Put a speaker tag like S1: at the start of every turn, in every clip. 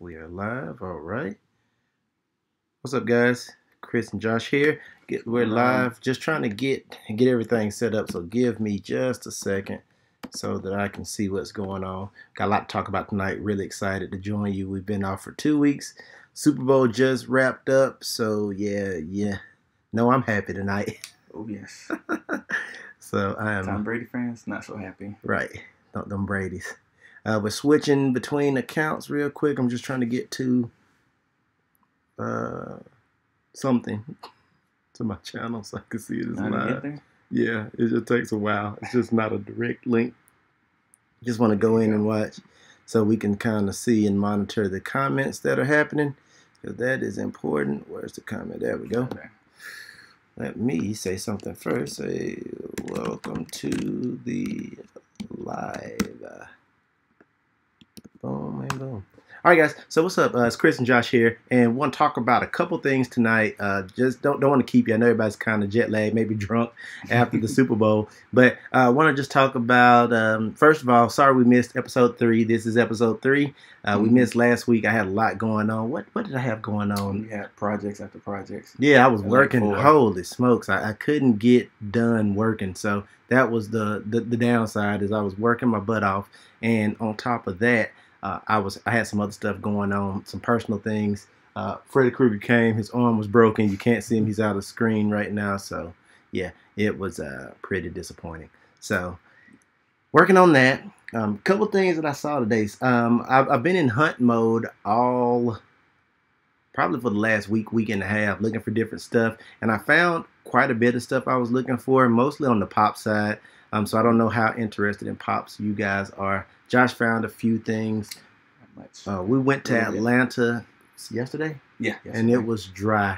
S1: We are live. All right. What's up, guys? Chris and Josh here. We're live. Just trying to get everything set up. So give me just a second so that I can see what's going on. Got a lot to talk about tonight. Really excited to join you. We've been off for 2 weeks. Super Bowl just wrapped up. So yeah. No, I'm happy tonight.
S2: Oh yes.
S1: So I am.
S2: Tom Brady fans not so happy.
S1: Right. Them Brady's. We're switching between accounts real quick. I'm just trying to get to something to my channel so I can see it is live. Yeah, it just takes a while. It's just not a direct link. Just want to go in and watch so we can kind of see and monitor the comments that are happening, because that is important. Where's the comment? There we go. Okay. Let me say something first. Say welcome to the live. Boom and boom. All right, guys. So what's up? It's Chris and Josh here, and want to talk about a couple things tonight. Just don't want to keep you. I know everybody's kind of jet lagged, maybe drunk after the Super Bowl, but I want to just talk about. First of all, sorry we missed episode 3. This is episode 3. We missed last week. I had a lot going on. What did I have going on?
S2: You had projects after projects.
S1: Yeah, I was working. Like holy smokes, I couldn't get done working. So that was the downside, is I was working my butt off, and on top of that. I had some other stuff going on, some personal things. Freddy Krueger came, his arm was broken. You can't see him, he's out of screen right now. So yeah, it was pretty disappointing. So working on that. Couple things that I saw today. I've been in hunt mode probably for the last week and a half, looking for different stuff, and I found quite a bit of stuff I was looking for, mostly on the pop side. So I don't know how interested in pops you guys are. Josh found a few things. We went to Atlanta yesterday. Yeah. Yesterday. And it was dry.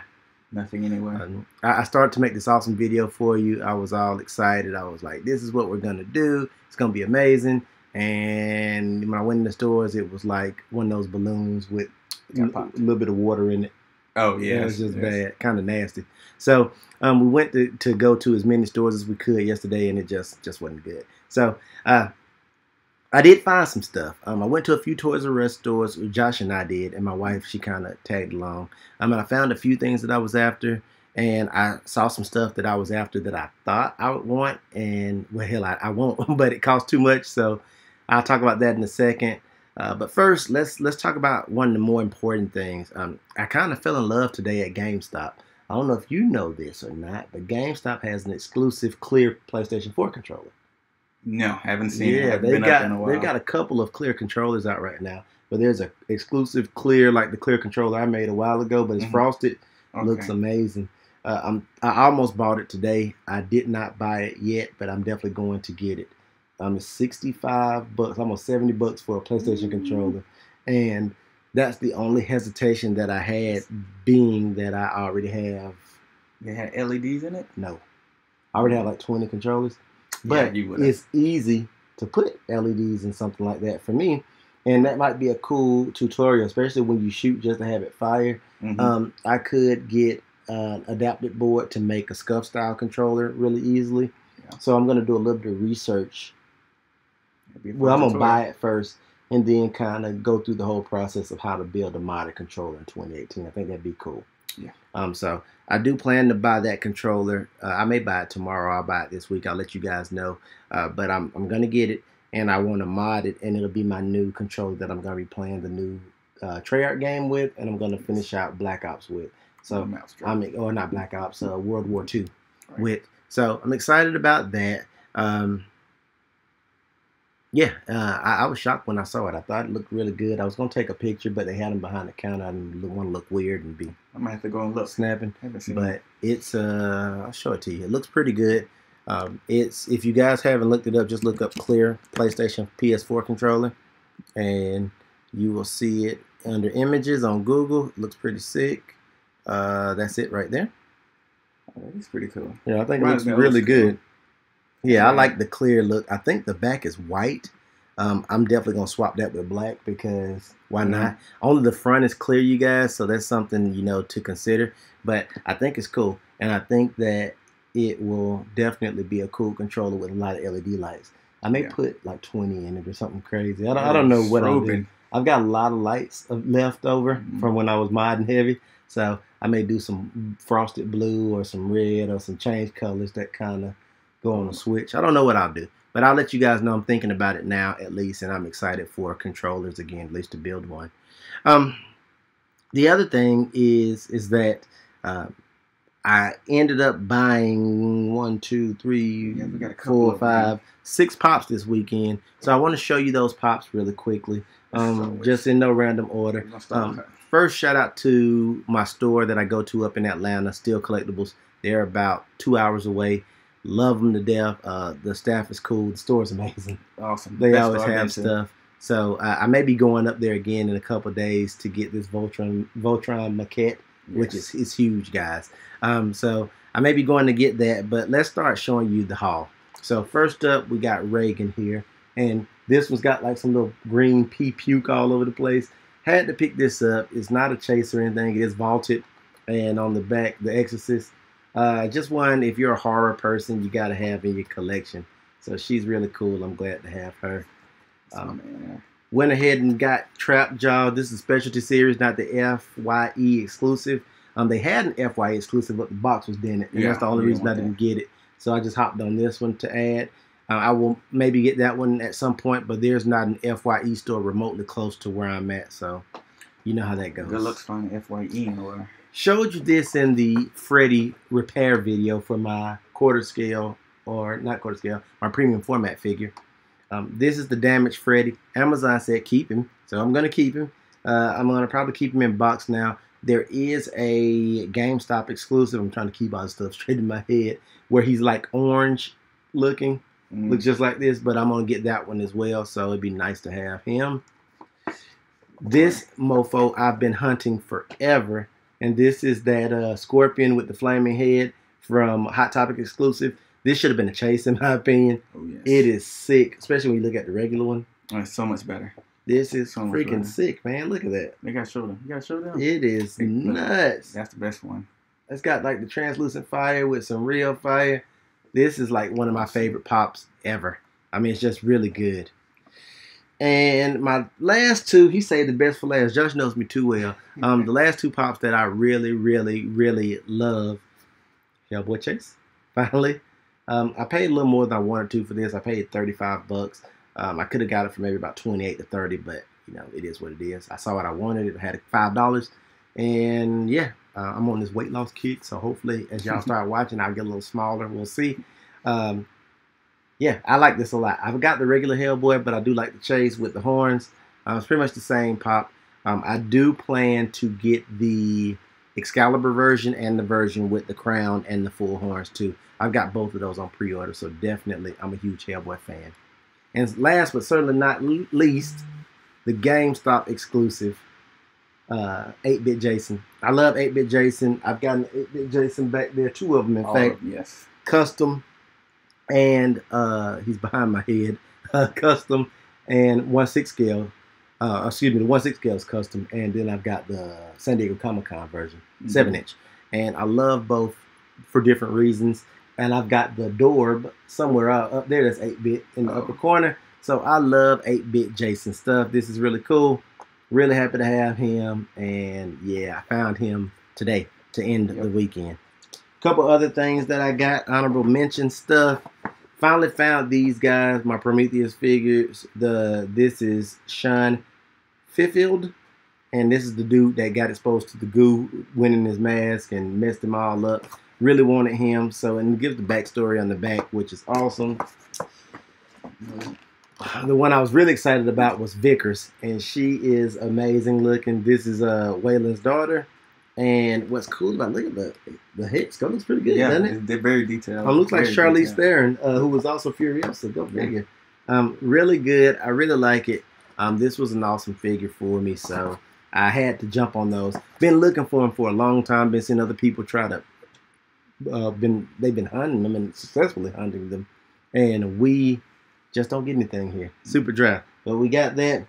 S2: Nothing anywhere.
S1: I started to make this awesome video for you. I was all excited. I was like, this is what we're going to do. It's going to be amazing. And when I went in the stores, it was like one of those balloons with a little bit of water in it.
S2: Oh, yeah.
S1: It was just bad, kind of nasty. So we went to go to as many stores as we could yesterday, and it just wasn't good. So I did find some stuff. I went to a few Toys R Us stores. Josh and I did, and my wife, she kind of tagged along. And I found a few things that I was after, and I saw some stuff that I was after that I thought I would want, and well, hell, I won't, but it cost too much. So I'll talk about that in a second. But first, let's talk about one of the more important things. I kind of fell in love today at GameStop. I don't know if you know this or not, but GameStop has an exclusive clear PlayStation 4 controller.
S2: No, haven't seen it.
S1: They've got a couple of clear controllers out right now, but there's an exclusive clear, like the clear controller I made a while ago, but it's frosted. Okay. Looks amazing. I almost bought it today. I did not buy it yet, but I'm definitely going to get it. It's $65, almost $70 for a PlayStation controller, and that's the only hesitation that I had, being that I already have.
S2: They had LEDs in it?
S1: No, I already have like 20 controllers, but it's easy to put LEDs in something like that for me, and that might be a cool tutorial, especially when you shoot, just to have it fire. I could get an adapted board to make a scuff style controller really easily. Yeah. So I'm going to do a little bit of research. Well, I'm going to buy it first and then kind of go through the whole process of how to build a modded controller in 2018. I think that'd be cool. Yeah. So I do plan to buy that controller. I may buy it tomorrow. I'll buy it this week. I'll let you guys know. But I'm going to get it, and I want to mod it, and it'll be my new controller that I'm going to be playing the new Treyarch game with, and I'm going to finish out Black Ops with. So not Black Ops, World War II with. So I'm excited about that. I was shocked when I saw it. I thought it looked really good. I was going to take a picture, but they had them behind the counter. I didn't want to look weird and be
S2: I might have to go and look.
S1: Snapping. But it's, I'll show it to you. It looks pretty good. If you guys haven't looked it up, just look up clear PlayStation PS4 controller, and you will see it under images on Google. It looks pretty sick. That's it right there.
S2: Oh, that's pretty cool.
S1: Yeah, I think it looks really good. Yeah, I like the clear look. I think the back is white. I'm definitely going to swap that with black, because why not? Only the front is clear, you guys, so that's something, to consider. But I think it's cool, and I think that it will definitely be a cool controller with a lot of LED lights. I may put like 20 in it or something crazy. I don't know what I'll do. I've got a lot of lights left over from when I was modding heavy. So I may do some frosted blue or some red or some change colors that kind of go on the switch. I don't know what I'll do, but I'll let you guys know I'm thinking about it now at least, and I'm excited for controllers again, at least to build one. The other thing is that I ended up buying 1, 2, 3, 4, 5, 6 pops this weekend. So I want to show you those pops really quickly, just in no random order. First, shout out to my store that I go to up in Atlanta, Steel Collectibles. They're about 2 hours away. Love them to death. The staff is cool. The store is amazing.
S2: Awesome.
S1: They always have stuff. So I may be going up there again in a couple of days to get this Voltron maquette, which is huge, guys. So I may be going to get that, but let's start showing you the haul. So first up, we got Reagan here, and this one's got like some little green pea puke all over the place. Had to pick this up. It's not a chase or anything. It is vaulted, and on the back, The Exorcist. Just one, if you're a horror person, you got to have in your collection. So she's really cool. I'm glad to have her. Went ahead and got Trap Jaw. This is a specialty series, not the FYE exclusive. They had an FYE exclusive, but the box was dented, and that's the only reason I didn't get it. So I just hopped on this one to add. I will maybe get that one at some point, but there's not an FYE store remotely close to where I'm at, so you know how that goes.
S2: Good looks fun, FYE or.
S1: Showed you this in the Freddy repair video for my quarter scale, or not quarter scale, my premium format figure. This is the damaged Freddy. Amazon said keep him, so I'm going to keep him. I'm going to probably keep him in box now. There is a GameStop exclusive. I'm trying to keep all the stuff straight in my head, where he's like orange looking. Looks just like this, but I'm going to get that one as well, so it'd be nice to have him. This mofo I've been hunting forever, and this is that Scorpion with the flaming head from Hot Topic exclusive. This should have been a chase, in my opinion. Oh, yes. It is sick, especially when you look at the regular one.
S2: Oh, it's so much better.
S1: This is so freaking sick, man. Look at that.
S2: You gotta show them. You gotta show them.
S1: It is nuts.
S2: That's the best one.
S1: It's got like the translucent fire with some real fire. This is like one of my favorite pops ever. I mean, it's just really good. And my last two, he saved the best for last. Josh knows me too well. The last two pops that I really, really, really love. Hellboy Chase, finally. I paid a little more than I wanted to for this. I paid $35. I could have got it for maybe about $28 to $30, but you know, it is what it is. I saw what I wanted. It had $5, and yeah, I'm on this weight loss kick. So hopefully, as y'all start watching, I'll get a little smaller. We'll see. Yeah, I like this a lot. I've got the regular Hellboy, but I do like the Chase with the horns. It's pretty much the same pop. I do plan to get the Excalibur version and the version with the crown and the full horns too. I've got both of those on pre-order, so definitely I'm a huge Hellboy fan. And last but certainly not least, the GameStop exclusive 8-Bit Jason. I love 8-Bit Jason. I've got an 8-Bit Jason back there, two of them in fact.
S2: Yes.
S1: Custom, and he's behind my head. Custom and 1/6 scale. Excuse me, the 1/6 scale is custom, and then I've got the San Diego Comic-Con version, 7-inch. And I love both for different reasons. And I've got the Dorb somewhere up there that's 8-bit in the upper corner. So I love 8-bit Jason stuff. This is really cool. Really happy to have him. And yeah, I found him today to end the weekend. Couple other things that I got, honorable mention stuff. Finally found these guys, my Prometheus figures. This is Sean Fifield, and this is the dude that got exposed to the goo, went in his mask and messed him all up. Really wanted him, so, and gives the backstory on the back, which is awesome. The one I was really excited about was Vickers, and she is amazing looking. This is Waylon's daughter. And what's cool about, look at the head sculpt, looks pretty good, doesn't it?
S2: They're very detailed.
S1: Looks like Charlize Theron, who was also Furiosa. Go figure. Really good. I really like it. This was an awesome figure for me, so I had to jump on those. Been looking for them for a long time. Been seeing other people try to. They've been hunting them and successfully hunting them, and we just don't get anything here. Super dry. But we got that.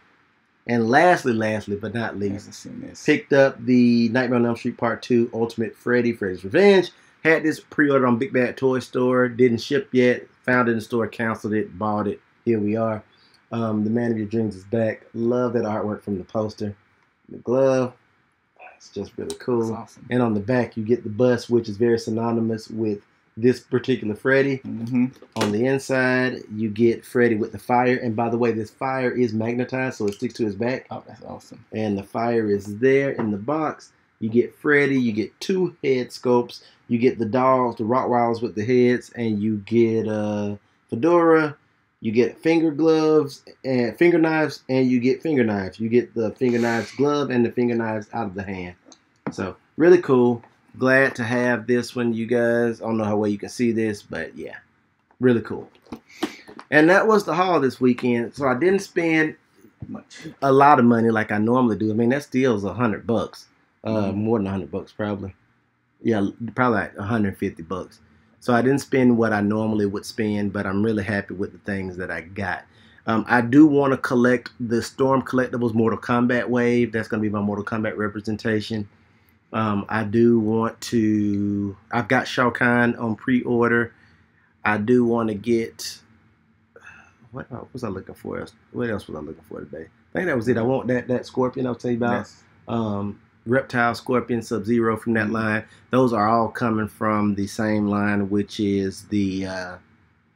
S1: And lastly but not least, picked up the Nightmare on Elm Street Part 2 Ultimate Freddy's Revenge. Had this pre-ordered on Big Bad Toy Store. Didn't ship yet. Found it in the store, canceled it, bought it. Here we are. The Man of Your Dreams is back. Love that artwork from the poster. The glove, it's just really cool.
S2: That's awesome.
S1: And on the back, you get the bust, which is very synonymous with this particular Freddy.
S2: Mm-hmm.
S1: On the inside, you get Freddy with the fire. And by the way, this fire is magnetized, so it sticks to his back.
S2: Oh, that's awesome.
S1: And the fire is there in the box. You get Freddy. You get 2 head sculpts. You get the dogs, the Rottweilers with the heads. And you get Fedora. You get finger gloves and finger knives. And you get finger knives. You get the finger knives glove and the finger knives out of the hand. So, really cool. Glad to have this one, you guys. I don't know how well you can see this, but yeah, really cool. And that was the haul this weekend. So I didn't spend a lot of money like I normally do. I mean, that still is $100, more than $100 probably. Yeah, probably like $150. So I didn't spend what I normally would spend, but I'm really happy with the things that I got. I do want to collect the Storm Collectibles Mortal Kombat wave. That's going to be my Mortal Kombat representation. I do want to, I've got Shao Kahn on pre-order. I do want to get, what was I looking for? What else was I looking for today? I think that was it. I want that Scorpion I was telling you about. Yes. Reptile, Scorpion, Sub-Zero from that line. Those are all coming from the same line, which is the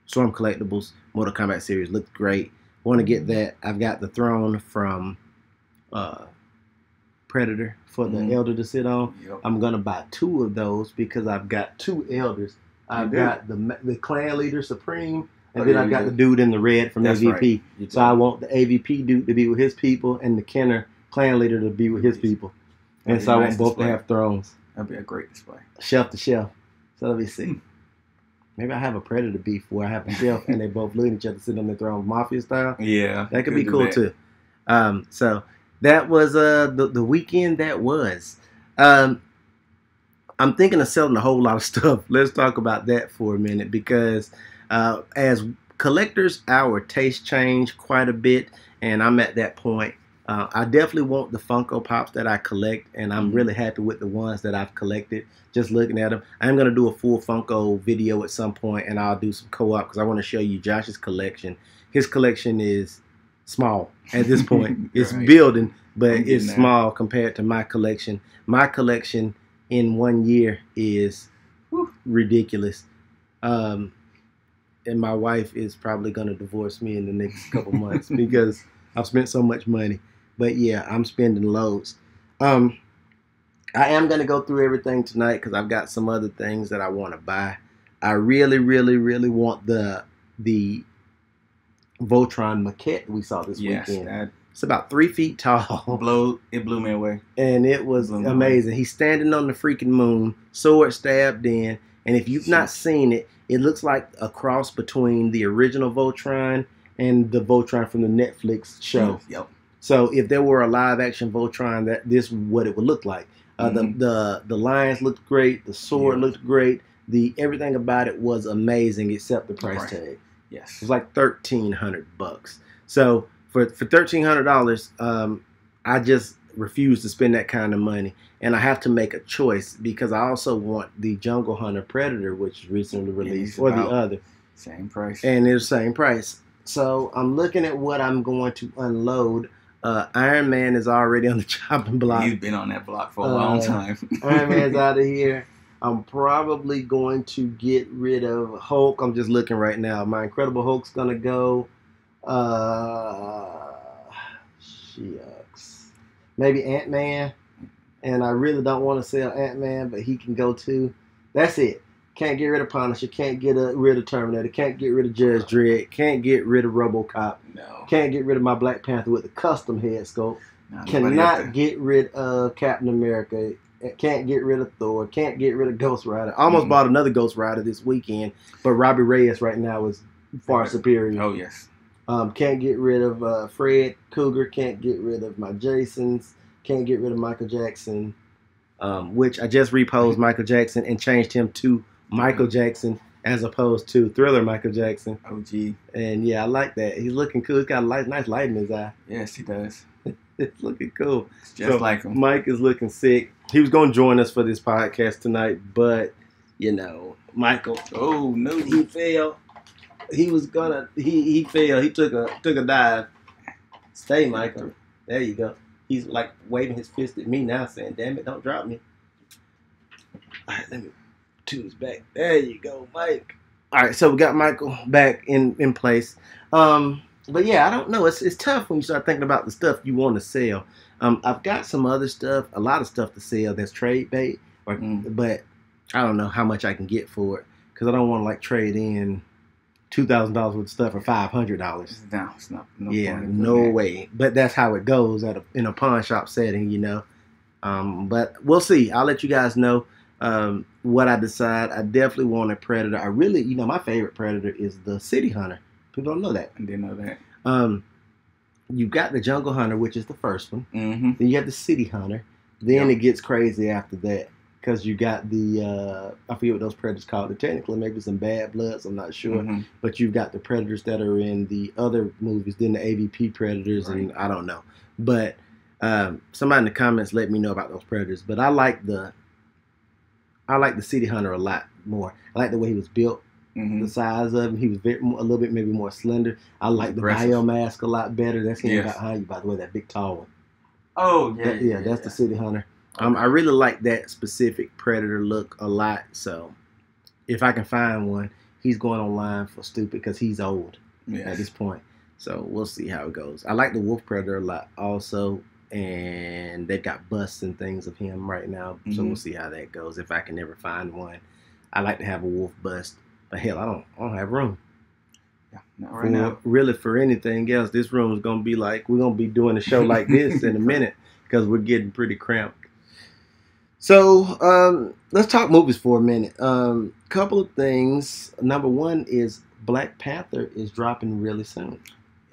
S1: Storm Collectibles Mortal Kombat series. Looks great. Want to get that. I've got the throne from Predator for the Elder to sit on. Yep. I'm gonna buy 2 of those because I've got 2 elders. I've got the clan leader Supreme, and then I've got the dude in the red from AVP. Right. So I want the AVP dude to be with his people and the Kenner clan leader to be with his people. And so I want both to have thrones.
S2: That'd be a great display.
S1: Shelf to shelf. So let me see. Maybe I have a Predator beef where I have a shelf and they both look at each other sitting on their throne, mafia style.
S2: Yeah,
S1: that could be cool too. So. That was the weekend that was. I'm thinking of selling a whole lot of stuff. Let's talk about that for a minute because as collectors, our taste changed quite a bit, and I'm at that point. I definitely want the Funko Pops that I collect, and I'm really happy with the ones that I've collected, just looking at them. I'm going to do a full Funko video at some point, and I'll do some co-op because I want to show you Josh's collection. His collection is small at this point. It's right. Building, but it's small compared to my collection. My collection in 1 year is ridiculous. And my wife is probably going to divorce me in the next couple months because I've spent so much money. But yeah, I'm spending loads. I am going to go through everything tonight because I've got some other things that I want to buy. I really, really, really want the Voltron maquette we saw this weekend. It's about 3 feet tall.
S2: It blew me away.
S1: And it was amazing. He's standing on the freaking moon, sword stabbed in. And if you've not seen it, it looks like a cross between the original Voltron and the Voltron from the Netflix show.
S2: Yep.
S1: So if there were a live action Voltron, this is what it would look like. The lions looked great. The sword looked great. Everything about it was amazing except the price tag.
S2: Yes.
S1: It was like $1,300. So for $1,300, I just refuse to spend that kind of money. And I have to make a choice because I also want the Jungle Hunter Predator, which is recently released, or the other.
S2: Same price.
S1: And it's the same price. So I'm looking at what I'm going to unload. Iron Man is already on the chopping block.
S2: He's been on that block for a long time.
S1: Iron Man's out of here. I'm probably going to get rid of Hulk. I'm just looking right now. My Incredible Hulk's going to go. Shucks. Maybe Ant-Man. And I really don't want to sell Ant-Man, but he can go too. That's it. Can't get rid of Punisher. Can't get rid of Terminator. Can't get rid of Judge Dredd. Can't get rid of RoboCop.
S2: No.
S1: Can't get rid of my Black Panther with the custom head sculpt. Cannot get rid of Captain America. Can't get rid of Thor. Can't get rid of Ghost Rider. I almost bought another Ghost Rider this weekend, but Robbie Reyes right now is far superior.
S2: Oh, yes.
S1: Can't get rid of Fred Cougar. Can't get rid of my Jasons. Can't get rid of Michael Jackson, which I just reposed Michael Jackson and changed him to Michael Jackson as opposed to Thriller Michael Jackson.
S2: Oh, gee.
S1: And yeah, I like that. He's looking cool. He's got a nice light in his eye.
S2: Yes, he does.
S1: It's looking cool.
S2: It's just like him.
S1: Mike is looking sick. He was going to join us for this podcast tonight, but, Michael.
S2: Oh, no.
S1: He fell. He was gonna. He failed. He took a dive. Stay, Michael. There you go. He's like waving his fist at me now, saying, "Damn it, don't drop me." All right, let me choose back. There you go, Mike. All right, so we got Michael back in place. But yeah, I don't know. It's tough when you start thinking about the stuff you want to sell. I've got some other stuff, a lot of stuff to sell that's trade bait, but I don't know how much I can get for it because I don't want to like trade in $2,000 worth of stuff for $500.
S2: No, it's not. No
S1: yeah, no way. But that's how it goes in a pawn shop setting, you know. But we'll see. I'll let you guys know what I decide. I definitely want a Predator. I really, my favorite Predator is the City Hunter. People don't know that.
S2: I didn't know that.
S1: You've got the Jungle Hunter, which is the first one.
S2: Mm-hmm.
S1: Then you have the City Hunter. Then it gets crazy after that. Because you got the, I forget what those predators called. They're technically maybe some bad bloods, I'm not sure.
S2: Mm-hmm.
S1: But you've got the predators that are in the other movies, then the AVP predators, and I don't know. But somebody in the comments let me know about those predators. But I like the City Hunter a lot more. I like the way he was built, the size of him. He was a little bit maybe more slender. I like the biomask a lot better. That's him behind you, by the way, that big tall one.
S2: Oh, yeah.
S1: That's the City Hunter. I really like that specific Predator look a lot. So if I can find one, he's going online for stupid because he's old at this point. So we'll see how it goes. I like the Wolf Predator a lot also. And they've got busts and things of him right now. So we'll see how that goes. If I can ever find one. I like to have a wolf bust. But hell, I don't have room.
S2: Yeah, not right now.
S1: Really for anything else. This room is going to be like, we're going to be doing a show like this in a minute. Because we're getting pretty cramped. So let's talk movies for a minute. Couple of things. Number one is Black Panther is dropping really soon.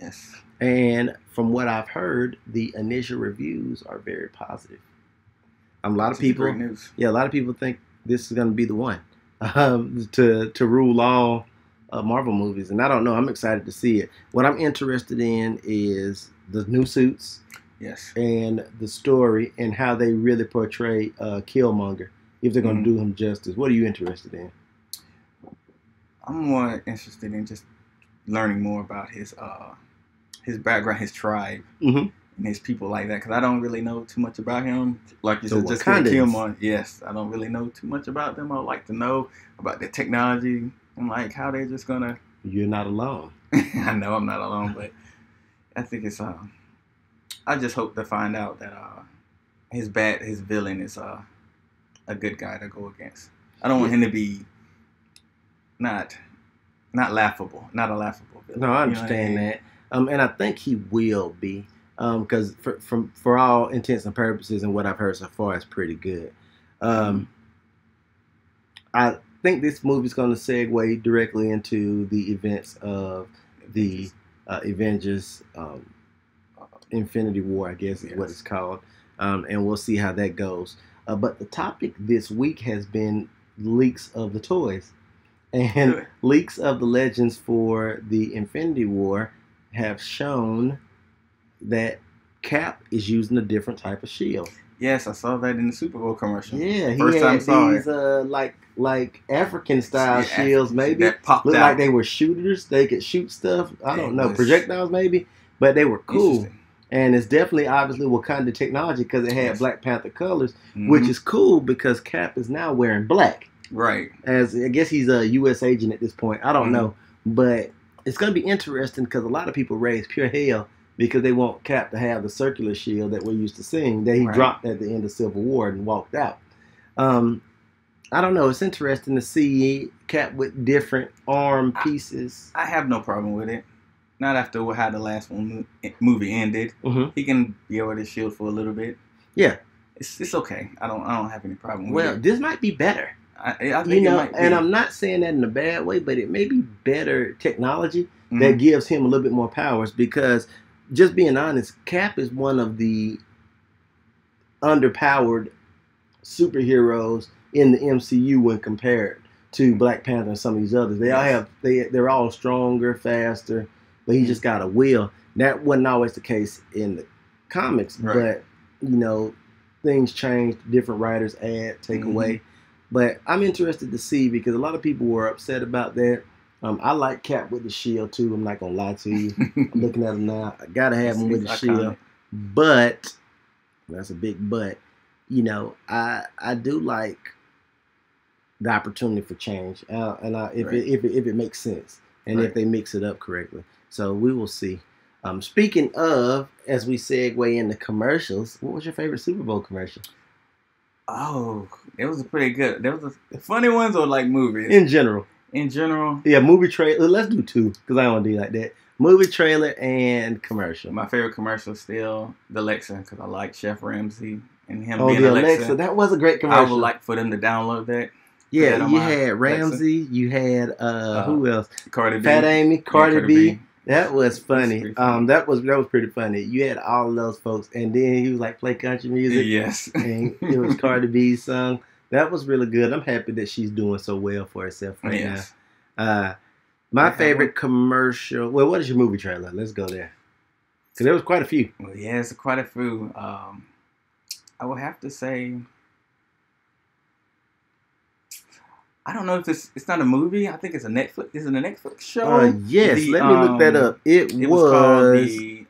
S2: Yes.
S1: And from what I've heard, the initial reviews are very positive. A lot of people,
S2: great news.
S1: Yeah, a lot of people think this is going to be the one to rule all Marvel movies, and I don't know. I'm excited to see it. What I'm interested in is the new suits.
S2: Yes. And
S1: the story and how they really portray Killmonger, if they're going to do him justice. What are you interested in?
S2: I'm more interested in just learning more about his background, his tribe, and his people like that. Because I don't really know too much about him. Like you said, just Killmonger. Yes, I don't really know too much about them. I would like to know about the technology and like how they're just going to...
S1: You're not alone.
S2: I know I'm not alone, but I think it's... I just hope to find out that his villain is a good guy to go against. I don't want him to be not laughable, not a laughable villain.
S1: No, I understand that, and I think he will be, because for all intents and purposes and what I've heard so far, it's pretty good. I think this movie's going to segue directly into the events of the Avengers. Infinity War, I guess is what it's called, and we'll see how that goes. But the topic this week has been leaks of the toys, and leaks of the legends for the Infinity War have shown that Cap is using a different type of shield.
S2: Yes, I saw that in the Super Bowl commercial.
S1: Yeah,
S2: first time I saw
S1: these like African style shields, maybe
S2: that popped
S1: looked
S2: out.
S1: like they were shooters. They could shoot stuff. I don't know, projectiles maybe, but they were cool. And it's definitely, obviously, Wakanda technology because it had Black Panther colors, which is cool because Cap is now wearing black.
S2: Right.
S1: As I guess he's a U.S. agent at this point. I don't know. But it's going to be interesting because a lot of people raise pure hell because they want Cap to have the circular shield that we're used to seeing that he dropped at the end of Civil War and walked out. I don't know. It's interesting to see Cap with different arm pieces.
S2: I have no problem with it. Not after how the last movie ended. He can be able to shield for a little bit.
S1: Yeah,
S2: it's okay. I don't have any problem with it.
S1: Well, this might be better.
S2: I think it might be.
S1: And I'm not saying that in a bad way, but it may be better technology that gives him a little bit more powers. Because, just being honest, Cap is one of the underpowered superheroes in the MCU when compared to Black Panther and some of these others. They all have they're all stronger, faster. But he just got a will. That wasn't always the case in the comics. But, things changed. Different writers add, take away. But I'm interested to see because a lot of people were upset about that. I like Cap with the shield too. I'm not gonna lie to you. I'm looking at him now. I gotta have him with the shield, but that's a big but. You know, I do like the opportunity for change, if it makes sense, and if they mix it up correctly. So we will see. Speaking of, as we segue into commercials, what was your favorite Super Bowl commercial?
S2: Oh, it was pretty good. There was the funny ones or like movies
S1: in general.
S2: In general,
S1: yeah, movie trailer. Let's do two because I don't want to do like that. Movie trailer and commercial.
S2: My favorite commercial is still the Alexa because I like Chef Ramsay and him
S1: being
S2: the
S1: Alexa. That was a great commercial.
S2: I would like for them to download that.
S1: Yeah, you had Ramsey.
S2: Alexa.
S1: You had who else?
S2: Cardi B.
S1: Fat Amy, Cardi B. That was funny. That was pretty funny. You had all of those folks, and then he was like play country music.
S2: Yes,
S1: and it was Cardi B's song. That was really good. I'm happy that she's doing so well for herself right now. My favorite commercial. Well, what is your movie trailer? Let's go there. Because there was quite a few.
S2: Well, yeah, it's quite a few. I would have to say, I don't know if it's not a movie. I think it's a Netflix. Is it a Netflix show?
S1: Yes. Let me look that up. It was
S2: called the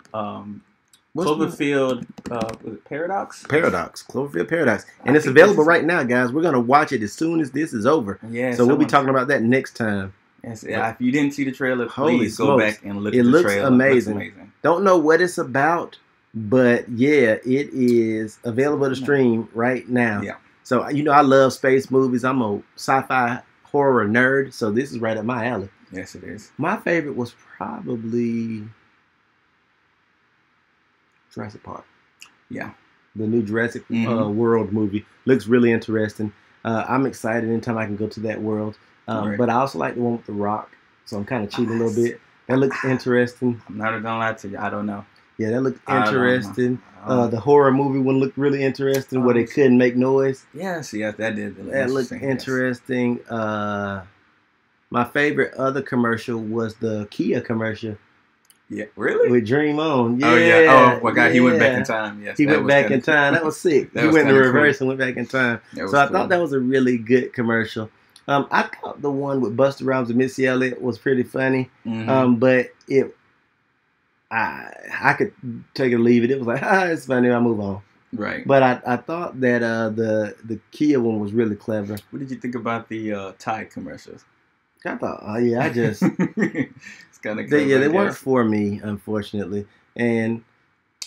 S2: Cloverfield. Was it Paradox?
S1: Cloverfield Paradox, and it's available right now, guys. We're gonna watch it as soon as this is over.
S2: Yeah.
S1: So we'll be talking about that next time.
S2: Yes, if you didn't see the trailer, please go back and look at the trailer.
S1: It looks amazing. Don't know what it's about, but yeah, it is available to stream right now.
S2: Yeah.
S1: So, you know, I love space movies. I'm a sci-fi horror nerd, so this is right up my alley.
S2: Yes, it is.
S1: My favorite was probably Jurassic Park.
S2: Yeah.
S1: The new Jurassic World movie. Looks really interesting. I'm excited anytime I can go to that world. But I also like the one with The Rock, so I'm kind of cheating a little bit. That looks interesting.
S2: I'm not gonna lie to you. I don't know.
S1: Yeah, that looked interesting. The horror movie one looked really interesting, where they couldn't make noise.
S2: Yes, that did.
S1: That looked interesting. Yes. My favorite other commercial was the Kia commercial.
S2: Yeah, really?
S1: With Dream On. Yeah.
S2: Oh, yeah. Oh, my God. He went back in time. Yes.
S1: He went back in time. That was sick. He went in reverse and went back in time. So I thought that was a really good commercial. I thought the one with Busta Rhymes and Missy Elliott was pretty funny. But I could take it or leave it. It was like, it's funny. I move on.
S2: Right.
S1: But I thought that the Kia one was really clever.
S2: What did you think about the Tide commercials?
S1: I thought, I just
S2: it's kind of
S1: they weren't for me, unfortunately. And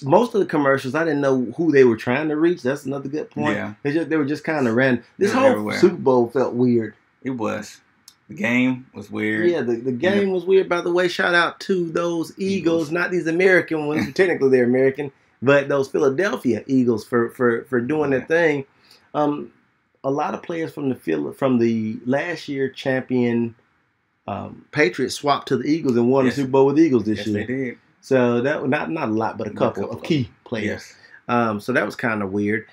S1: most of the commercials, I didn't know who they were trying to reach. That's another good point.
S2: Yeah.
S1: They were just kind of random. This whole Super Bowl felt weird.
S2: It was. The game was weird.
S1: Yeah, the game was weird. By the way, shout out to those Eagles, not these American ones. Technically, they're American, but those Philadelphia Eagles for doing their thing. A lot of players from the last year champion Patriots swapped to the Eagles and won the Super Bowl with the Eagles this year.
S2: They did.
S1: So that was not a lot, but a couple of key players. Yes. So that was kind of weird.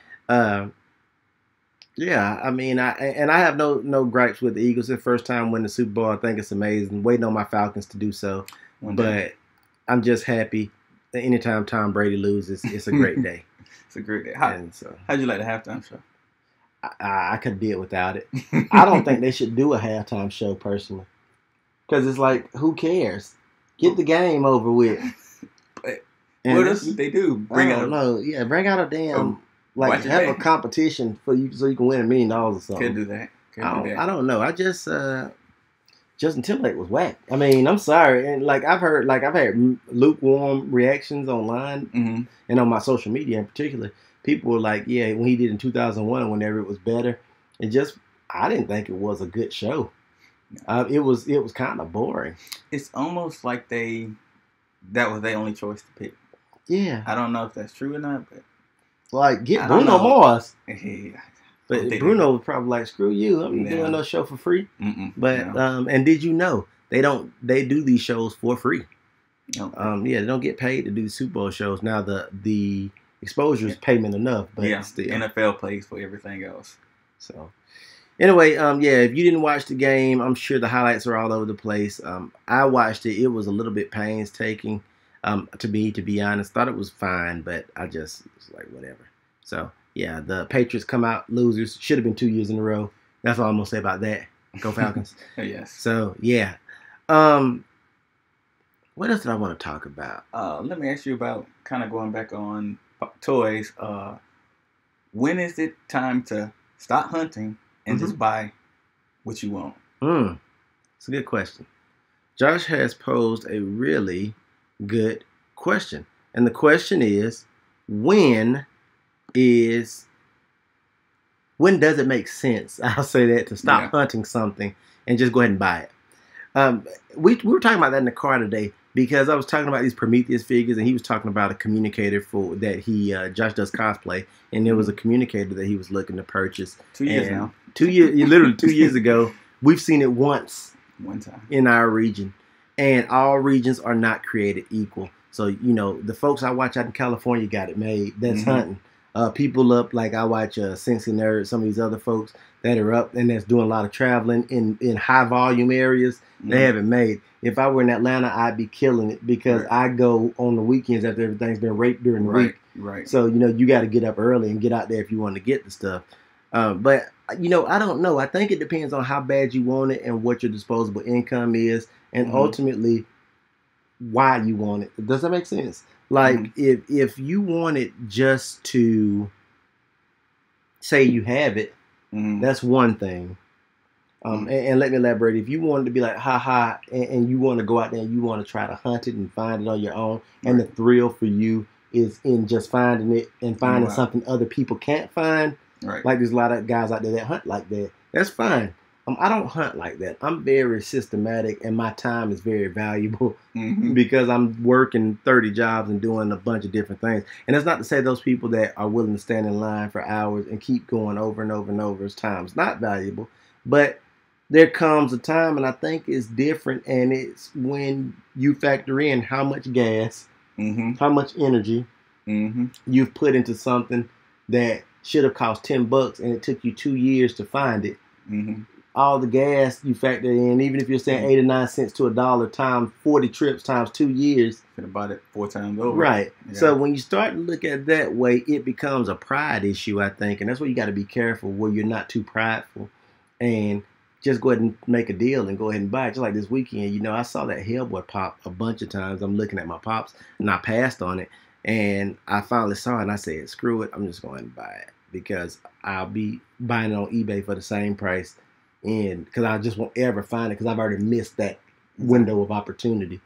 S1: Yeah, I mean, I have no gripes with the Eagles. It's the first time winning the Super Bowl. I think it's amazing. Waiting on my Falcons to do so. But I'm just happy that anytime Tom Brady loses, it's a great day.
S2: It's a great day. How'd you like the halftime show?
S1: I could deal without it. I don't think they should do a halftime show personally. Because it's like, who cares? Get the game over with.
S2: What else did they do?
S1: Bring out a damn... have a competition for you so you can win $1 million or something.
S2: Could do that.
S1: I don't know. I just Justin Timberlake was whack. I mean, I'm sorry, and I've had lukewarm reactions online and on my social media in particular. People were like, "Yeah, when he did in 2001, whenever it was better." I didn't think it was a good show. It was kind of boring.
S2: It's almost like that was their only choice to pick.
S1: Yeah,
S2: I don't know if that's true or not, but.
S1: Get Bruno Mars.
S2: Yeah.
S1: But Bruno was probably like, screw you. I'm doing no show for free. But and did you know they do these shows for free? They don't get paid to do the Super Bowl shows. Now the exposure is payment enough, but still.
S2: NFL pays for everything else.
S1: So anyway, if you didn't watch the game, I'm sure the highlights are all over the place. I watched it. It was a little bit painstaking. To be honest, thought it was fine, but I just was like, whatever. So, yeah, the Patriots come out losers. Should have been 2 years in a row. That's all I'm going to say about that. Go Falcons.
S2: Yes.
S1: So, yeah. What else did I want to talk about?
S2: Let me ask you about kind of going back on toys. When is it time to stop hunting and just buy what you want?
S1: It's a good question. Josh has posed a really good question. And the question is, when does it make sense? I'll say that, to stop hunting something and just go ahead and buy it. We were talking about that in the car today because I was talking about these Prometheus figures, and he was talking about a communicator Josh does cosplay, and there was a communicator that he was looking to purchase.
S2: 2 years now.
S1: Literally 2 years ago. We've seen it one
S2: time
S1: in our region, and all regions are not created equal. So, the folks I watch out in California got it made. That's hunting. People up, like I watch Cincy Nerd, some of these other folks that are up and that's doing a lot of traveling in high volume areas, they have it made. If I were in Atlanta, I'd be killing it because I go on the weekends after everything's been raped during the week.
S2: Right.
S1: So, you got to get up early and get out there if you want to get the stuff. But, I don't know. I think it depends on how bad you want it and what your disposable income is, and ultimately why you want it. Does that make sense? Like, if you want it just to say you have it, that's one thing. And let me elaborate. If you wanted to be like, ha, and you want to go out there and you want to try to hunt it and find it on your own, and the thrill for you is in just finding it and finding something other people can't find. Like, there's a lot of guys out there that hunt like that. That's fine. I don't hunt like that. I'm very systematic, and my time is very valuable because I'm working 30 jobs and doing a bunch of different things. And that's not to say those people that are willing to stand in line for hours and keep going over and over and over as time's not valuable. But there comes a time, and I think it's different, and it's when you factor in how much gas, how much energy you've put into something that should have cost $10 and it took you 2 years to find it. All the gas you factor in, even if you're saying 8 or 9 cents to $1 times 40 trips times 2 years.
S2: Could have bought it 4 times over.
S1: Right. Yeah. So when you start to look at it that way, it becomes a pride issue, I think. And that's where you got to be careful, where you're not too prideful. And just go ahead and make a deal and go ahead and buy it. Just like this weekend, I saw that Hellboy pop a bunch of times. I'm looking at my pops, and I passed on it. And I finally saw it, and I said, screw it, I'm just going to buy it. Because I'll be buying it on eBay for the same price. And because I just won't ever find it because I've already missed that window of opportunity.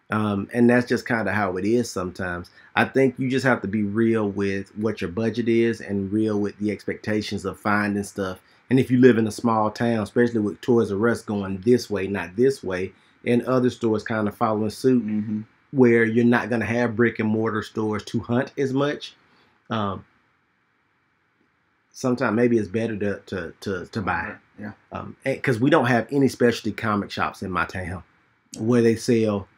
S1: And that's just kind of how it is sometimes. I think you just have to be real with what your budget is and real with the expectations of finding stuff. And if you live in a small town, especially with Toys R Us going this way, not this way, and other stores kind of following suit, where you're not going to have brick and mortar stores to hunt as much, sometimes maybe it's better to buy.
S2: Yeah.
S1: Because we don't have any specialty comic shops in my town where they sell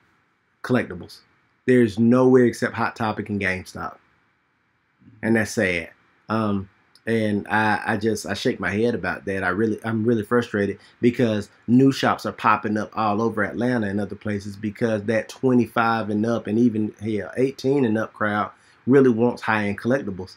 S1: collectibles. There's nowhere except Hot Topic and GameStop, and that's sad. And I shake my head about that. I'm really frustrated because new shops are popping up all over Atlanta and other places because that 25 and up and even 18 and up crowd really wants high-end collectibles.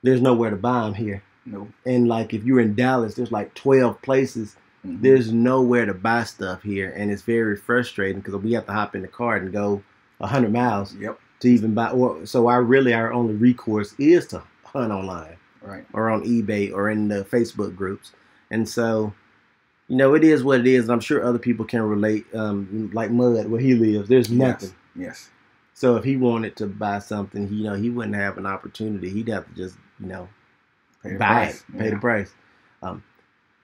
S1: There's nowhere to buy them here.
S2: No.
S1: And like if you're in Dallas, there's like 12 places. There's nowhere to buy stuff here, and it's very frustrating because we have to hop in the car and go 100 miles to even buy. So our only recourse is to hunt online, or on eBay or in the Facebook groups. And so, it is what it is. And I'm sure other people can relate. Like Mud, where he lives, there's nothing.
S2: Yes.
S1: So if he wanted to buy something, he wouldn't have an opportunity. He'd have to just, buy it, pay the price.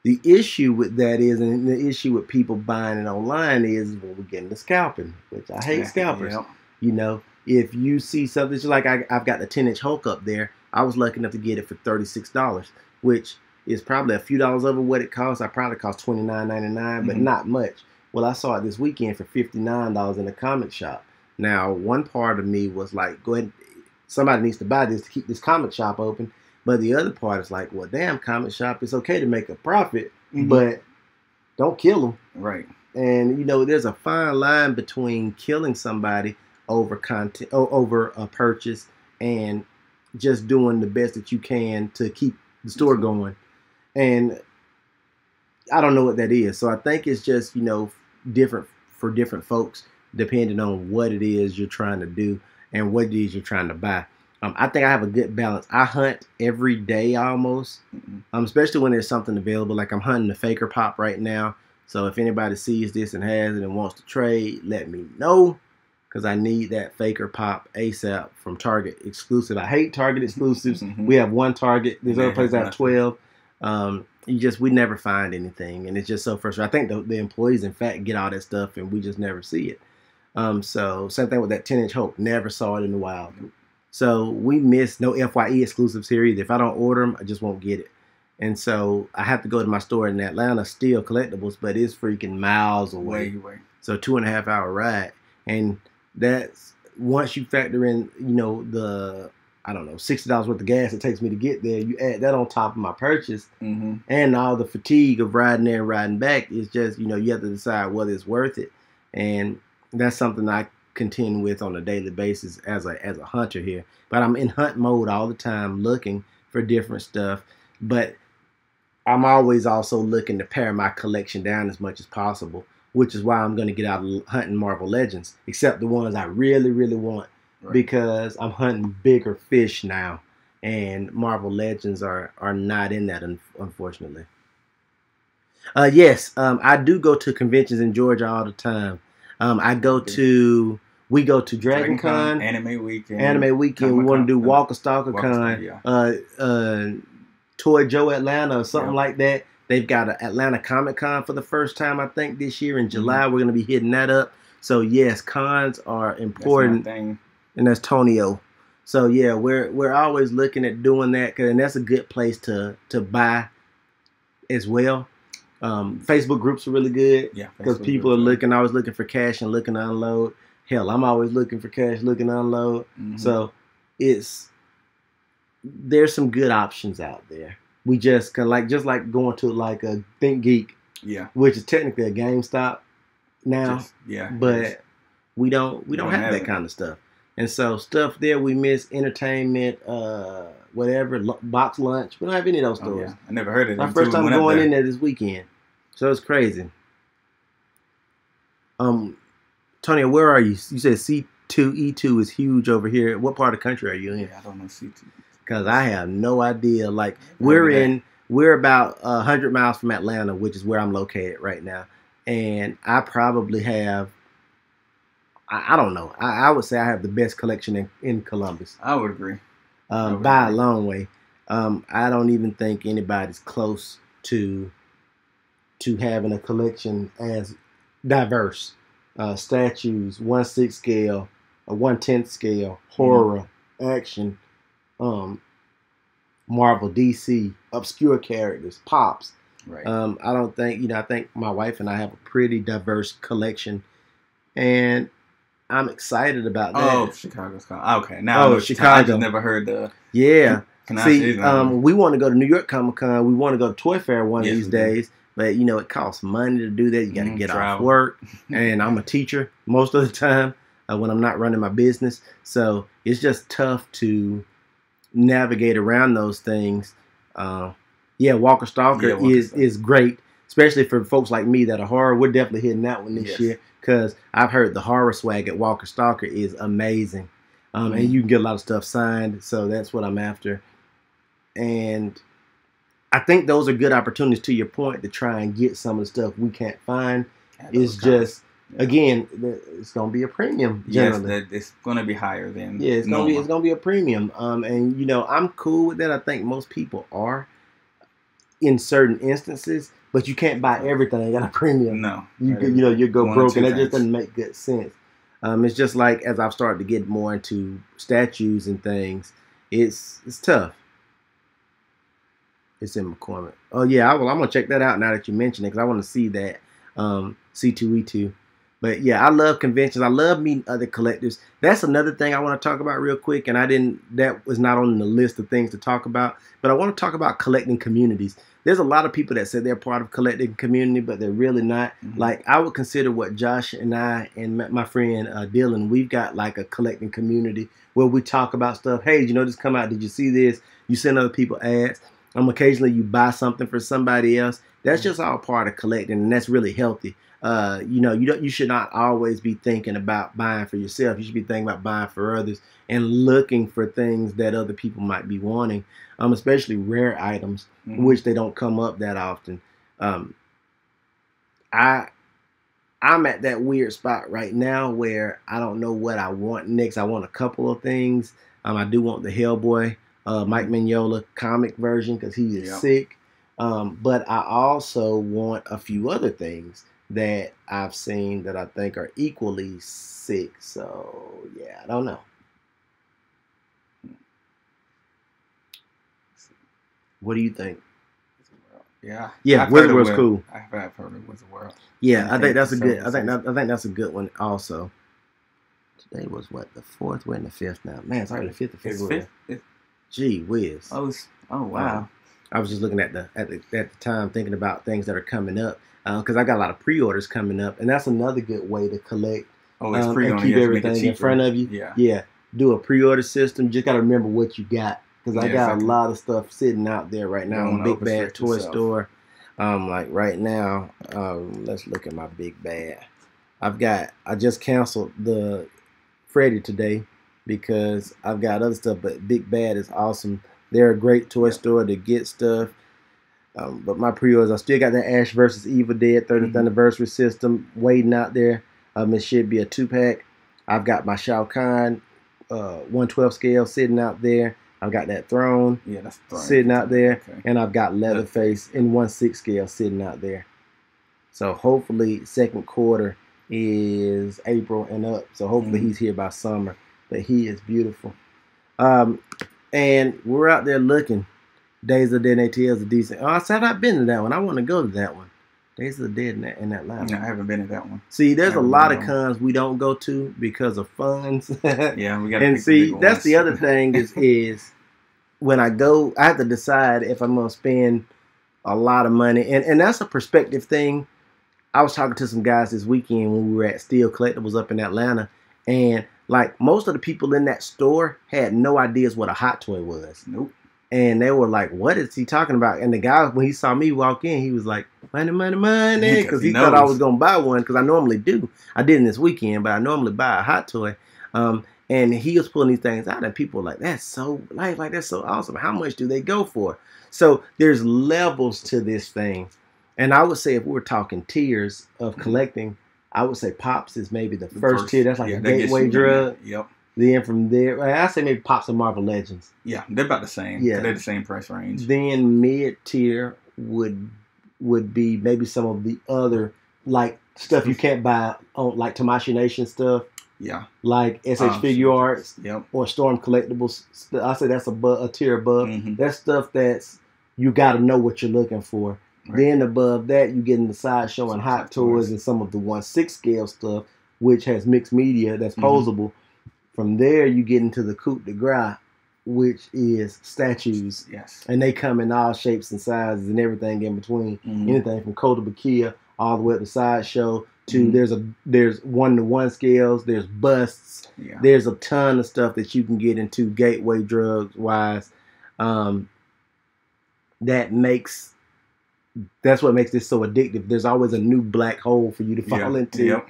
S1: The issue with that is, and the issue with people buying it online is when we get into scalping, which I hate scalpers. If you see something, just like I've got the 10-inch Hulk up there, I was lucky enough to get it for $36, which is probably a few dollars over what it costs. I probably cost $29.99, but not much. Well, I saw it this weekend for $59 in a comic shop. Now, one part of me was like, go ahead, somebody needs to buy this to keep this comic shop open. But the other part is like, well, damn, comic shop, it's okay to make a profit, but don't kill them.
S2: Right.
S1: And, there's a fine line between killing somebody over content, over a purchase, and just doing the best that you can to keep the store going. And I don't know what that is. So I think it's just, different for different folks depending on what it is you're trying to do and what it is you're trying to buy. I think I have a good balance. I hunt every day almost, especially when there's something available. Like I'm hunting the Faker Pop right now. So if anybody sees this and has it and wants to trade, let me know, because I need that Faker Pop ASAP from Target exclusive. I hate Target exclusives. We have one Target. There's other places that have 12. We never find anything, and it's just so frustrating. I think the employees, in fact, get all that stuff, and we just never see it. So same thing with that 10-inch Hulk. Never saw it in the wild. So we miss no FYE exclusives here either. If I don't order them, I just won't get it. And so I have to go to my store in Atlanta, Steal Collectibles, but it's freaking miles away. So 2.5 hour ride. And that's, once you factor in, the, I don't know, $60 worth of gas it takes me to get there, you add that on top of my purchase, and all the fatigue of riding there and riding back, it's just, you have to decide whether it's worth it. And that's something I contend with on a daily basis as a hunter here. But I'm in hunt mode all the time, looking for different stuff. But I'm always also looking to pare my collection down as much as possible, which is why I'm going to get out of hunting Marvel Legends, except the ones I really, really want, because I'm hunting bigger fish now, and Marvel Legends are not in that, unfortunately. Yes, I do go to conventions in Georgia all the time. We go to Dragon Con,
S2: Anime Weekend.
S1: We want to do Walker Stalker Con, Toy Joe Atlanta or something like that. They've got an Atlanta Comic Con for the first time, I think, this year in July. We're going to be hitting that up. So yes, cons are important, and that's Tonio. So yeah, we're always looking at doing that, and that's a good place to buy as well. Facebook groups are really good because people are always looking for cash and looking to unload. Hell, I'm always looking for cash, looking to unload. So there's some good options out there. We just like going to like a Think Geek, which is technically a GameStop now, but we don't have that kind of stuff. And so stuff there we miss, entertainment, whatever, box lunch. We don't have any of those stores.
S2: I never heard of them.
S1: My first time going in there this weekend, so it's crazy. Tony, where are you? You said C2E2 is huge over here. What part of the country are you in?
S2: I don't know C2.
S1: Because I have no idea. Like we're about 100 miles from Atlanta, which is where I'm located right now, and I probably have. I don't know. I would say I have the best collection in Columbus.
S2: I would agree.
S1: By a long way. I don't even think anybody's close to having a collection as diverse. Statues, 1/6 scale, a 1/10 scale, horror, action, Marvel, DC, obscure characters, pops.
S2: Right.
S1: I don't think, I think my wife and I have a pretty diverse collection, and I'm excited about that.
S2: Oh, Chicago's okay. Now
S1: Chicago.
S2: I just never heard the.
S1: Yeah. See, we want to go to New York Comic Con. We want to go to Toy Fair one of these days. But, it costs money to do that. You got to get off work. And I'm a teacher most of the time when I'm not running my business. So it's just tough to navigate around those things. Walker Stalker is great, especially for folks like me that are horror. We're definitely hitting that one this year because I've heard the horror swag at Walker Stalker is amazing. And you can get a lot of stuff signed. So that's what I'm after. And I think those are good opportunities, to your point, to try and get some of the stuff we can't find. It's just, again, it's going to be a premium. Generally.
S2: Yes, it's going to be higher than
S1: it's going to be a premium. And, I'm cool with that. I think most people are in certain instances, but you can't buy everything at a premium.
S2: No.
S1: You go broke, and that just doesn't make good sense. It's just like as I've started to get more into statues and things, it's tough. It's in McCormick. Oh yeah, I'm gonna check that out now that you mention it because I want to see that C2E2. But yeah, I love conventions. I love meeting other collectors. That's another thing I want to talk about real quick, and that was not on the list of things to talk about. But I want to talk about collecting communities. There's a lot of people that say they're part of collecting community, but they're really not. Like I would consider what Josh and I and my friend Dylan, we've got like a collecting community where we talk about stuff. Hey, this come out? Did you see this? You send other people ads. Occasionally you buy something for somebody else. That's just all part of collecting, and that's really healthy. You should not always be thinking about buying for yourself. You should be thinking about buying for others and looking for things that other people might be wanting, especially rare items, which they don't come up that often. I'm at that weird spot right now where I don't know what I want next. I want a couple of things. I do want the Hellboy, Mike Mignola comic version because he is sick. But I also want a few other things that I've seen that I think are equally sick. So, yeah, I don't know. What do you think?
S2: Yeah,
S1: Wizard World's cool.
S2: I've heard of Wizard World.
S1: Yeah, I think that's a good. I think that's a good one. Also, today was what, the 4th? We're in the 5th now. Man, it's already the 5th of February. Gee whiz!
S2: Oh wow!
S1: I was just looking at the time, thinking about things that are coming up because I got a lot of pre-orders coming up, and that's another good way to collect.
S2: It's free
S1: and keep everything in front of you. Yeah. Do a pre-order system. You just got to remember what you got. Because I got a lot of stuff sitting out there right now on Big Bad Toy Store. Like right now, let's look at my Big Bad. I just canceled the Freddy today because I've got other stuff, but Big Bad is awesome. They're a great toy store to get stuff. But my pre-orders, I still got that Ash vs. Evil Dead 30th anniversary system waiting out there. It should be a 2-pack. I've got my Shao Kahn 1/12 scale sitting out there. I've got that Throne sitting out there, and I've got Leatherface in 1/6 scale sitting out there. So hopefully second quarter is April and up. So hopefully he's here by summer. But he is beautiful. And we're out there looking. Days of the Dead and ATL is a decent. I said I've been to that one. I want to go to that one. Days of the Dead in that line.
S2: No, I haven't been to that one.
S1: See, there's a lot of cons we don't go to because of funds.
S2: Yeah, we got.
S1: And see, that's the other thing is when I go, I have to decide if I'm gonna spend a lot of money, and that's a perspective thing. I was talking to some guys this weekend when we were at Steel Collectibles up in Atlanta, and like most of the people in that store had no ideas what a hot toy was.
S2: Nope.
S1: And they were like, what is he talking about? And the guy, when he saw me walk in, he was like, money, money, money. Because he thought I was going to buy one. Because I normally do. I didn't this weekend, but I normally buy a hot toy. And he was pulling these things out. And people were like, that's so awesome. How much do they go for? So there's levels to this thing. And I would say if we were talking tiers of collecting, I would say Pops is maybe the first tier. That's like a gateway drug.
S2: Yep.
S1: Then from there, I say maybe Pops and Marvel Legends.
S2: Yeah, they're about the same. Yeah, they're the same price range.
S1: Then mid tier would be maybe some of the other like stuff you can't buy on like Tamashii Nation stuff.
S2: Yeah,
S1: like SH Figure Arts.
S2: Yep.
S1: Or Storm Collectibles. I say that's a tier above. That's stuff that's you got to know what you're looking for. Right. Then above that, you get in the sideshow and hot toys and some of the 1/6 scale stuff, which has mixed media that's posable. From there, you get into the coup de grace, which is statues.
S2: Yes.
S1: And they come in all shapes and sizes and everything in between. Anything from Kota Bakia all the way up to sideshow to there's 1-to-1 scales, there's busts. Yeah. There's a ton of stuff that you can get into gateway drugs wise. That's what makes this so addictive. There's always a new black hole for you to fall into. Yep.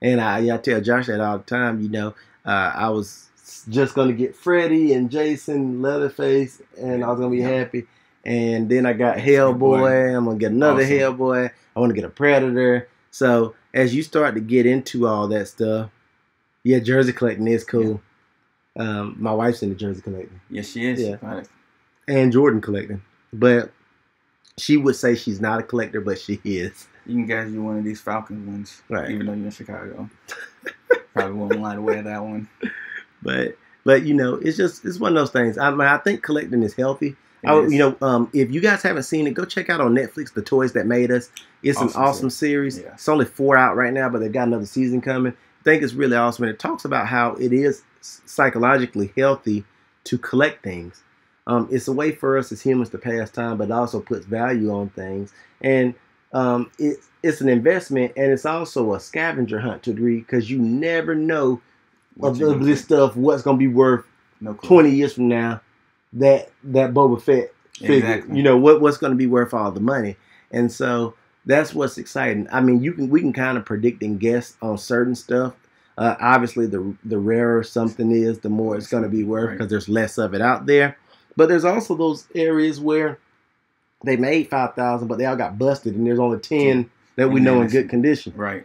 S1: And I tell Josh that all the time, you know. I was just going to get Freddy and Jason, Leatherface, and I was going to be happy. And then I got Hellboy. I'm going to get another Hellboy. I want to get a Predator. So as you start to get into all that stuff, yeah, jersey collecting is cool. Yeah. My wife's into jersey collecting.
S2: Yes, she is.
S1: Yeah. And Jordan collecting. But she would say she's not a collector, but she is.
S2: You can get you one of these Falcons ones, right? Even though you're in Chicago. Probably wouldn't want to wear that one.
S1: But you know, it's one of those things. I mean, I think collecting is healthy. If you guys haven't seen it, go check out on Netflix The Toys That Made Us. It's an awesome series. Yeah. It's only 4 out right now, but they've got another season coming. I think it's really awesome. And it talks about how it is psychologically healthy to collect things. It's a way for us as humans to pass time, but it also puts value on things. And it's an investment, and it's also a scavenger hunt to a degree because you never know of this stuff what's going to be worth 20 years from now. That Boba Fett figure, you know what's going to be worth all the money. And so that's what's exciting. I mean, we can kind of predict and guess on certain stuff. Obviously, the rarer something is, the more it's going to be worth because there's less of it out there. But there's also those areas where they made 5,000, but they all got busted, and there's only 10 that we know in good condition.
S2: Right.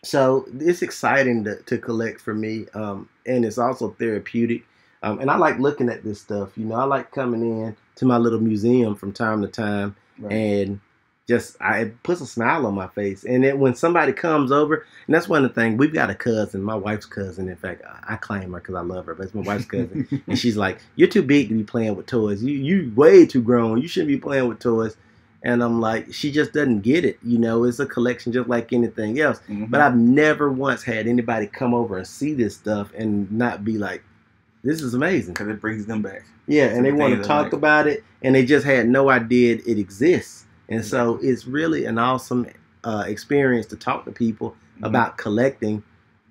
S1: So it's exciting to collect for me, and it's also therapeutic. And I like looking at this stuff. You know, I like coming in to my little museum from time to time, and it puts a smile on my face. And then when somebody comes over, and that's one of the things, we've got a cousin, my wife's cousin. In fact, I claim her because I love her, but it's my wife's cousin. And she's like, "You're too big to be playing with toys. You way too grown. You shouldn't be playing with toys." And I'm like, she just doesn't get it. You know, it's a collection just like anything else. Mm-hmm. But I've never once had anybody come over and see this stuff and not be like, this is amazing.
S2: Because it brings them back.
S1: Yeah, and they want to talk about it, and they just had no idea it exists. And so it's really an awesome experience to talk to people about collecting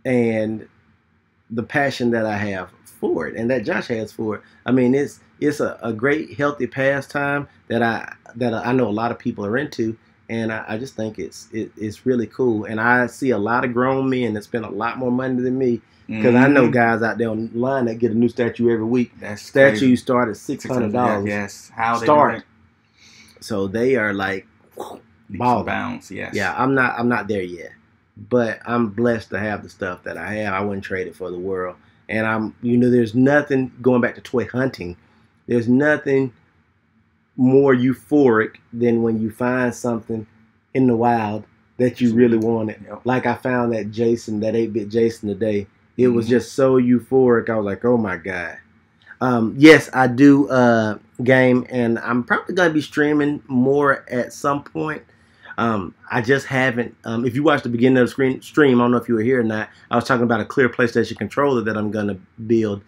S1: and the passion that I have for it and that Josh has for it. I mean, it's a great, healthy pastime that I know a lot of people are into, and I just think it's really cool. And I see a lot of grown men that spend a lot more money than me. Because I know guys out there online that get a new statue every week. Statues start at $600.
S2: Yes, how they
S1: start. So they are like
S2: balling. Bounce. Yes.
S1: Yeah, I'm not there yet, but I'm blessed to have the stuff that I have. I wouldn't trade it for the world. And there's nothing, going back to toy hunting, there's nothing more euphoric than when you find something in the wild that you really wanted. Yep. Like I found that 8-bit Jason today. It was just so euphoric. I was like, oh my God. Yes, I do game, and I'm probably going to be streaming more at some point. I just haven't. If you watched the beginning of the stream, I don't know if you were here or not, I was talking about a clear PlayStation controller that I'm going to build.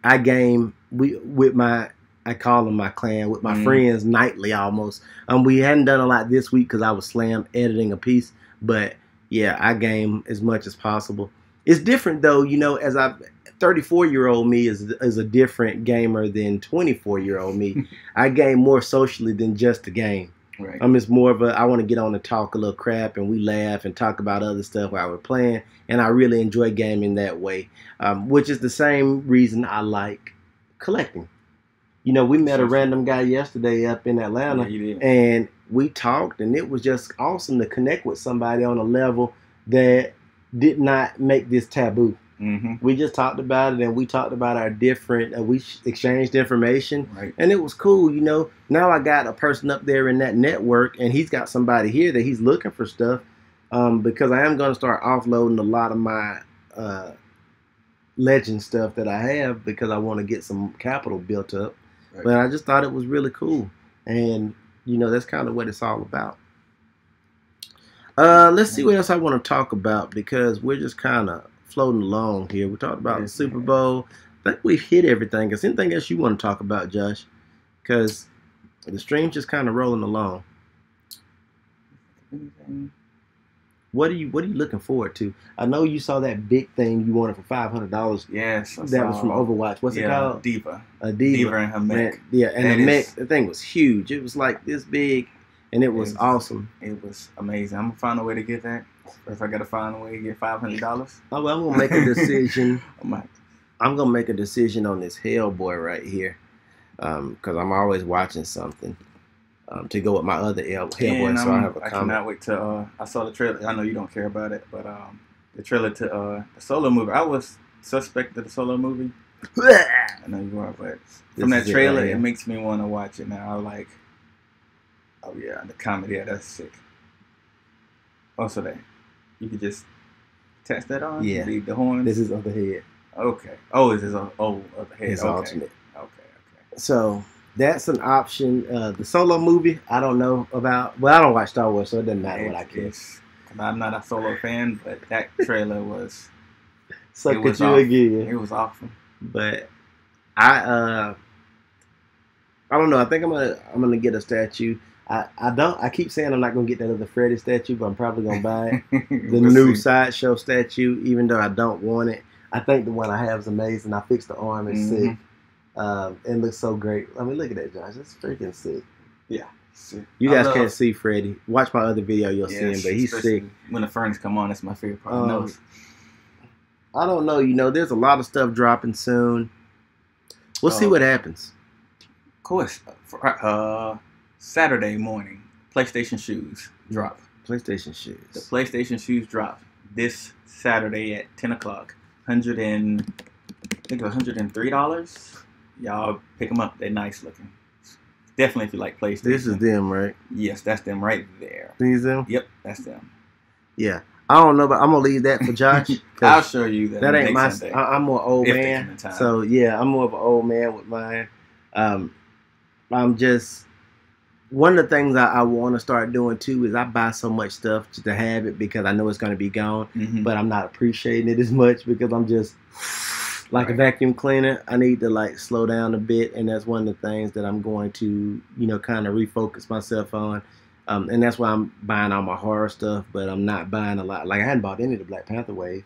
S1: I game with I call them my clan, with my friends nightly almost. We hadn't done a lot this week because I was slammed editing a piece. But yeah, I game as much as possible. It's different though, you know, as 34-year-old me is a different gamer than 24-year-old me. I game more socially than just a game. Right. It's more of I want to get on and talk a little crap, and we laugh and talk about other stuff while we're playing, and I really enjoy gaming that way, which is the same reason I like collecting. You know, we met a random guy yesterday up in Atlanta, and we talked, and it was just awesome to connect with somebody on a level that did not make this taboo. We just talked about it, and we talked about our different, we exchanged information, and it was cool. You know, now I got a person up there in that network, and he's got somebody here that he's looking for stuff, because I am going to start offloading a lot of my legend stuff that I have, because I want to get some capital built up. But I just thought it was really cool, and you know, that's kind of what it's all about. Let's see what else I want to talk about, because we're just kind of floating along here. We talked about the Super Bowl. I think we've hit everything. Is anything else you want to talk about, Josh? Because the stream's just kind of rolling along. What are you looking forward to? I know you saw that big thing you wanted for $500.
S2: Yes,
S1: that was from Overwatch. What's it called?
S2: Diva.
S1: Diva
S2: and her mech.
S1: And the mech. The thing was huge. It was like this big. And it was awesome. It
S2: was amazing. I'm going to find a way to get that. If I got to find a way to get $500.
S1: Oh, well, I'm going to make a decision. I'm going to make a decision on this Hellboy right here. Because I'm always watching something to go with my other Hellboy. So I have a comment. I
S2: cannot wait to, I saw the trailer. I know you don't care about it. But the trailer to the Solo movie. I was suspect of the Solo movie. I know you are. But from that trailer, it makes me want to watch it now. I'm like, oh yeah, the comedy, that's sick. Also, that you could just test that on.
S1: Yeah,
S2: the horns.
S1: This is other head.
S2: Okay. Oh, is this other head?
S1: It's alternate.
S2: Okay.
S1: So that's an option. The Solo movie, I don't know about. Well, I don't watch Star Wars, so it doesn't matter what I guess.
S2: I'm not a Solo fan, but that trailer was.
S1: Suck at you again.
S2: It was awesome.
S1: But I don't know. I think I'm gonna get a statue. I keep saying I'm not gonna get that other Freddy statue, but I'm probably gonna buy it. The new Sideshow statue, even though I don't want it. I think the one I have is amazing. I fixed the arm, it's sick. It looks so great. I mean, look at that, Josh. It's freaking sick.
S2: Yeah.
S1: You guys can't see Freddie. Watch my other video, you'll see him, but he's sick.
S2: When the furnace come on, that's my favorite part.
S1: I don't know. You know, there's a lot of stuff dropping soon. We'll see what happens.
S2: Of course. Saturday morning, PlayStation shoes drop.
S1: PlayStation shoes.
S2: The PlayStation shoes drop this Saturday at 10 o'clock. $103. Y'all pick them up. They're nice looking. Definitely if you like PlayStation.
S1: This is them, right?
S2: Yes, that's them right there.
S1: These them?
S2: Yep, that's them.
S1: Yeah. I don't know, but I'm going to leave that for Josh.
S2: I'll show you that.
S1: That ain't my... I'm more old man. So, yeah, I'm more of an old man with mine. I'm just... One of the things I want to start doing, too, is I buy so much stuff just to have it because I know it's going to be gone. But I'm not appreciating it as much because I'm just... Like a vacuum cleaner, I need to like slow down a bit, and that's one of the things that I'm going to, you know, kind of refocus myself on. And that's why I'm buying all my horror stuff, but I'm not buying a lot. Like I hadn't bought any of the Black Panther wave.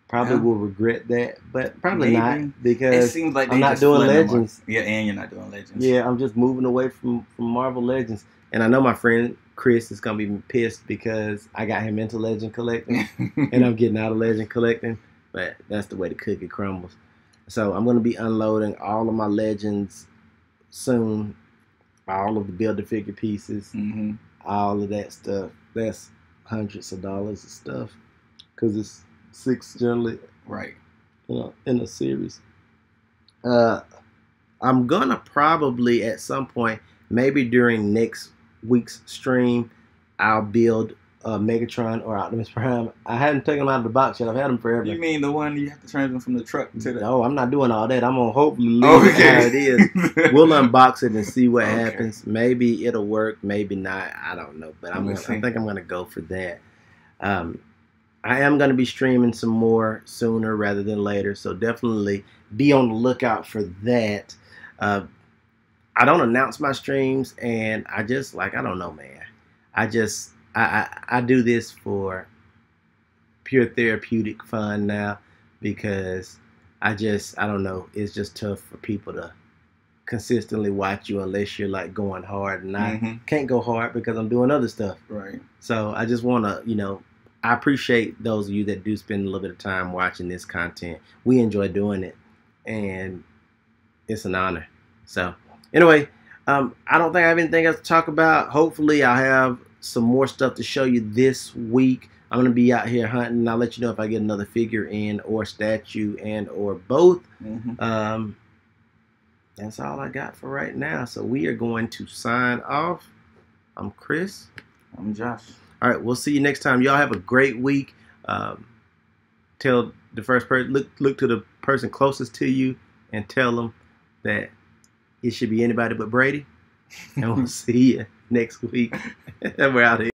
S1: Probably will regret that, but probably not because
S2: it seems like
S1: I'm not doing Legends.
S2: Yeah, and you're not doing Legends.
S1: Yeah, I'm just moving away from Marvel Legends. And I know my friend Chris is gonna be pissed because I got him into Legend collecting, and I'm getting out of Legend collecting. But that's the way the cookie crumbles. So I'm going to be unloading all of my Legends soon. All of the Build-A-Figure pieces. All of that stuff. That's hundreds of dollars of stuff. Because it's 6 generally.
S2: Right.
S1: You know, in a series. I'm going to probably at some point, maybe during next week's stream, I'll build Megatron or Optimus Prime. I haven't taken them out of the box yet. I've had them forever.
S2: You mean the one you have to transfer from the truck to the...
S1: No, I'm not doing all that. I'm going to hopefully leave it how it is. We'll unbox it and see what happens. Maybe it'll work. Maybe not. I don't know. But I think I'm going to go for that. I am going to be streaming some more sooner rather than later. So definitely be on the lookout for that. I don't announce my streams. And I just, like, I don't know, man. I do this for pure therapeutic fun now because I don't know, it's just tough for people to consistently watch you unless you're like going hard, and I can't go hard because I'm doing other stuff.
S2: Right.
S1: So I just want to, you know, I appreciate those of you that do spend a little bit of time watching this content. We enjoy doing it, and it's an honor. So anyway, I don't think I have anything else to talk about. Hopefully I'll have some more stuff to show you this week. I'm going to be out here hunting, and I'll let you know if I get another figure in or statue and or both. That's all I got for right now. So we are going to sign off. I'm Chris.
S2: I'm Josh.
S1: All right, we'll see you next time. Y'all have a great week. Tell the first person, look to the person closest to you and tell them that it should be anybody but Brady. And we'll see you next week. We're out here.